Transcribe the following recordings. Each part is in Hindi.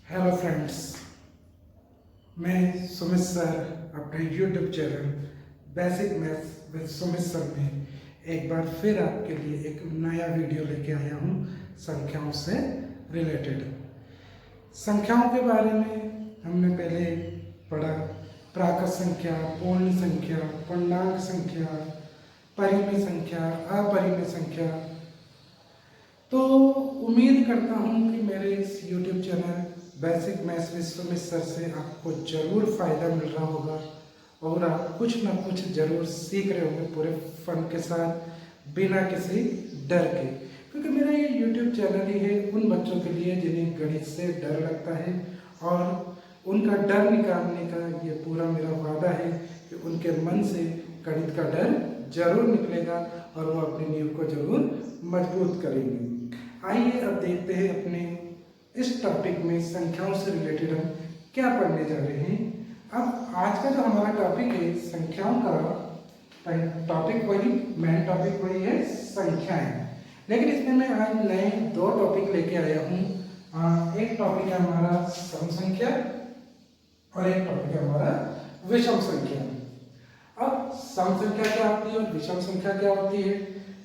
हेलो फ्रेंड्स, मैं सुमित सर अपने YouTube channel basic maths with Sumit sir में एक बार फिर आपके लिए एक नया वीडियो लेके आया हूँ संख्याओं से रिलेटेड। संख्याओं के बारे में हमने पहले पढ़ा प्राकृत संख्या, पूर्ण संख्या, पूर्णांक संख्या, परिमेय संख्या, अपरिमेय संख्या। तो उम्मीद करता हूँ कि मेरे इस YouTube channel basic maths with Sumit sir से आपको ज़रूर फ़ायदा मिल रहा होगा और आप कुछ ना कुछ ज़रूर सीख रहे होंगे पूरे फन के साथ, बिना किसी डर के। क्योंकि मेरा ये YouTube चैनल ही है उन बच्चों के लिए जिन्हें गणित से डर लगता है, और उनका डर निकालने का ये पूरा मेरा वादा है कि उनके मन से गणित का डर जरूर निकलेगा और वो अपनी नींव को जरूर मजबूत करेंगे। आइए अब देखते हैं अपने इस टॉपिक में संख्याओं से रिलेटेड हम क्या पढ़ने जा रहे हैं। अब आज का जो हमारा टॉपिक है संख्याओं का टॉपिक वही मेन टॉपिक वही है संख्याएं, लेकिन इसमें मैं आज नए दो टॉपिक लेके आया हूँ। एक टॉपिक है हमारा सम संख्या और एक टॉपिक है हमारा विषम संख्या। अब सम संख्या क्या होती है और विषम संख्या क्या होती है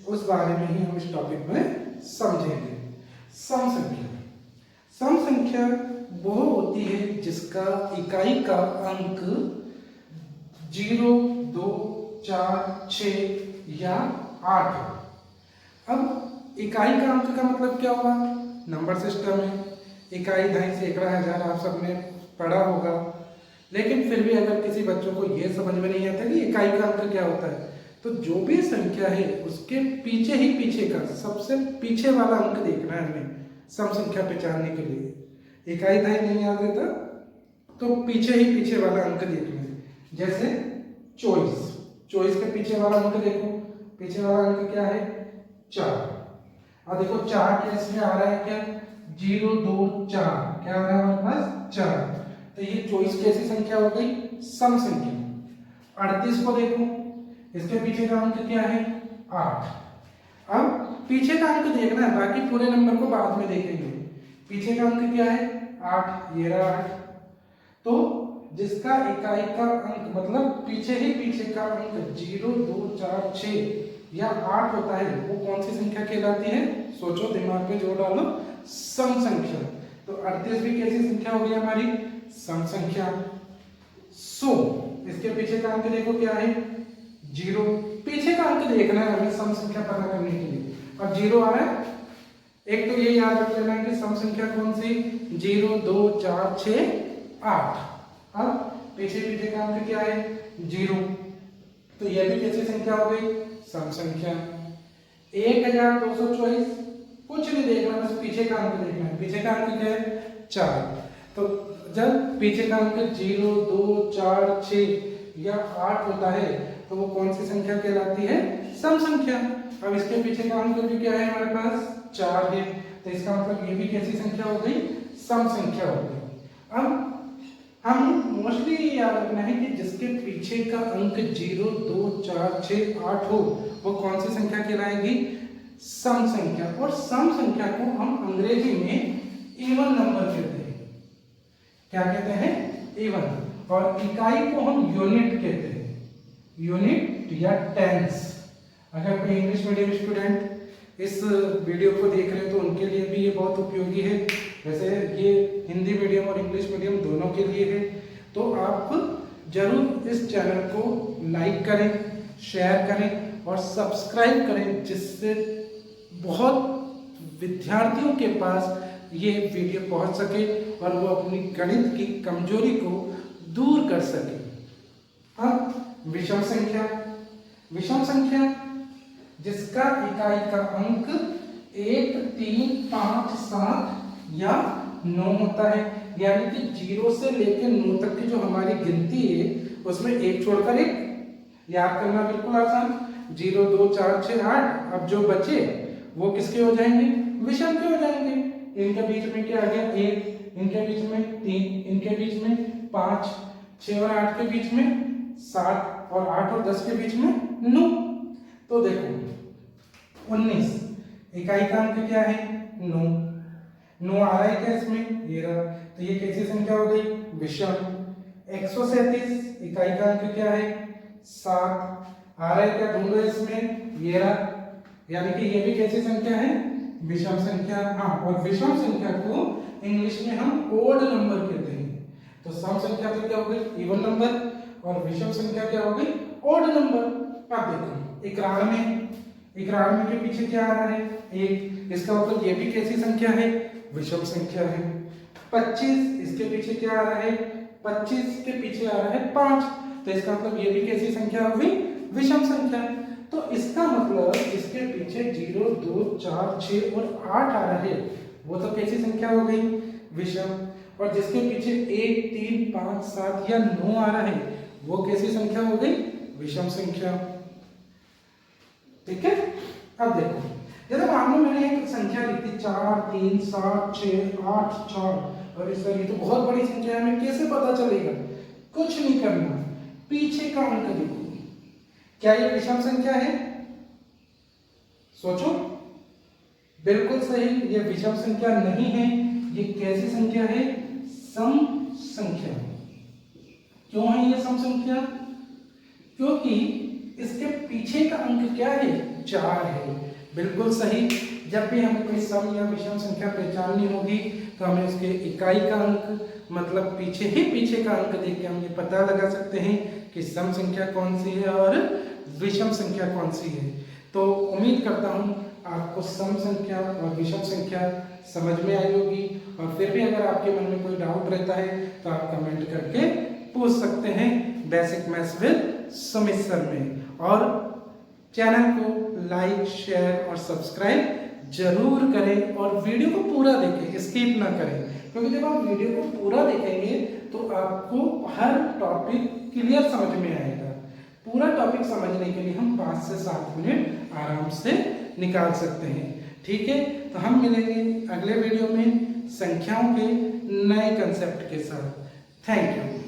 उस बारे में ही हम इस टॉपिक में समझेंगे। सम संख्या, सम संख्या वो होती है जिसका इकाई का अंक 0, 2, 4, 6 या 8 हो। अब इकाई का अंक का मतलब क्या हुआ? नंबर सिस्टम है, इकाई, दहाई, सैकड़ा, हजार आप सबने पढ़ा होगा। लेकिन फिर भी अगर किसी बच्चों को यह समझ में नहीं आता कि इकाई का अंक क्या होता है, तो जो भी संख्या है उसके पीछे ही पीछे का सबसे पीछे वाला अंक देखना है हमें सम संख्या पहचानने के लिए। इकाई दहाई नहीं याद रहता तो पीछे ही पीछे वाला अंक देखना है। जैसे 24, 24 के पीछे वाला अंक देखो, पीछे वाला अंक क्या है? 4। और देखो 4 कैसे आ रहा है? क्या 0, 2, 4 क्या आ रहा है हमारे पास? 4। तो ये 24 कैसी संख्या हो गई? सम संख्या। 38 को देखो, इसके पीछे का अंक क्या है? 8। अब पीछे का अंक देखना है, बाकी पूरे नंबर को बाद में देखेंगे। पीछे का अंक क्या है? 8, ये रहा 8। तो जिसका इकाई का अंक मतलब पीछे ही पीछे का अंक 0, 2, 4, 6 या 8 होता है वो कौन सी संख्या कहलाती है? सोचो, दिमाग पे जोर डालो। सम संख्या। तो 38 भी कैसी संख्या हो गई हमारी? सम संख्या। 100, इसके पीछे का अंक देखो क्या है? 0। पीछे का अंक देखना है हमें सम संख्या पता करने के लिए। अब 0 आ रहा है, एक तो ये याद रख लेना है कि सम संख्या कौन सी? 0, 2, 4, 6, 8। अब पीछे पीछे का अंक क्या है? 0। तो यह भी कैसी संख्या हो गई? सम संख्या। 1224, कुछ नहीं देखना, बस पीछे का अंक देखना है। पीछे का अंक क्या है? 4। तो जब पीछे का अंक 0, 2, 4, 6 या 8 होता है तो वो कौन सी संख्या कहलाती है? सम संख्या। अब इसके पीछे का अंक भी क्या है हमारे पास? 4 है, तो इसका मतलब ये भी कैसी संख्या हो गई? सम संख्या हो गई। अब हम मोस्टली याद रखना है कि जिसके पीछे का अंक 0, 2, 4, 6, 8 हो वो कौन सी संख्या कहलाएगी? सम संख्या। और सम संख्या को हम अंग्रेजी में इवन नंबर कहते हैं। क्या कहते हैं? इवन। और इकाई को हम यूनिट कहते हैं, यूनिट या टेंस। अगर कोई इंग्लिश मीडियम स्टूडेंट इस वीडियो को देख रहे हैं तो उनके लिए भी ये बहुत उपयोगी है। वैसे ये हिंदी मीडियम और इंग्लिश मीडियम दोनों के लिए है। तो आप जरूर इस चैनल को लाइक करें, शेयर करें और सब्सक्राइब करें, जिससे बहुत विद्यार्थियों के पास ये वीडियो पहुंच सके और वो अपनी गणित की कमजोरी को दूर कर सके। अब विषम संख्या, विषम संख्या जिसका इकाई का अंक 1, 3, 5, 7 या 9 होता है, यानी कि 0 से लेकर 9 तक की जो हमारी गिनती है उसमें एक छोड़कर एक। याद करना बिल्कुल आसान। 0, 2, 4, 6, 8। अब जो बचे वो किसके हो जाएंगे? विषम के हो जाएंगे। इनके बीच में क्या आ गया? 1, इनके बीच में 3, इनके बीच में 5, 6 और 8 के बीच में 7 और 8 और 10 के बीच में 9। तो देखो 19, इकाई का अंक क्या है? 9। 9 आ रहा है क्या इसमें, ये रहा, तो ये कैसी संख्या हो गई, विषम। 137 इकाई का अंक क्या है, 7 आ रहा है क्या, ढूंढो इसमें, ये रहा, यानी कि ये भी कैसी संख्या है, विषम संख्या। हाँ, और विषम संख्या को इंग्लिश में हम ओड नंबर कहते हैं। तो सम संख्या तो क्या हो गई, इवन नंबर, और विषम संख्या क्या हो गई, ओड नंबर। अब देखो 91 के पीछे क्या आ रहा है, 1, इसका मतलब ये भी कैसी संख्या है, विषम संख्या है। 25 इसके पीछे क्या आ रहा है, 25 के पीछे आ रहा है 5, तो इसका मतलब ये भी कैसी संख्या होगी, विषम संख्या। तो इसका मतलब इसके पीछे 0, 2, 4, 6 और 8 आ रहा है, वो तो कैसी संख्या हो गई, विषम। और जिसके पीछे 1, 3, 5, 7 या 9 आ रहा है, वो कैसी संख्या हो गई, विषम संख्या। ठीक है। अब देखो, जैसे मान लो मैंने एक संख्या लिख दी 4, 3, 7, 6, 8, 4, और इस तरह, ये तो बहुत बड़ी संख्या है, हमें कैसे पता चलेगा, कुछ नहीं करना, पीछे का अंक लिखो। क्या ये विषम संख्या है, सोचो, बिल्कुल सही, ये विषम संख्या नहीं है, ये कैसी संख्या है, सम संख्या। क्यों है ये सम संख्या, क्योंकि इसके पीछे का अंक क्या है, 4 है। बिल्कुल सही, जब भी हमें कोई सम या विषम संख्या पहचाननी होगी तो हमें उसके इकाई का अंक, मतलब पीछे का अंक देख के हम ये पता लगा सकते हैं कि सम संख्या कौन सी है और विषम संख्या कौन सी है। तो उम्मीद करता हूँ आपको सम संख्या और विषम संख्या समझ में आई होगी, और फिर भी अगर आपके मन में कोई डाउट रहता है तो आप कमेंट करके पूछ सकते हैं basic maths with Sumit sir में। और चैनल को लाइक, शेयर और सब्सक्राइब जरूर करें, और वीडियो को पूरा देखें, स्किप ना करें, क्योंकि जब आप वीडियो को पूरा देखेंगे तो आपको हर टॉपिक क्लियर समझ में आएगा। पूरा टॉपिक समझने के लिए हम 5 से 7 मिनट आराम से निकाल सकते हैं। ठीक है, तो हम मिलेंगे अगले वीडियो में संख्याओं के नए कंसेप्ट के साथ। Thank you.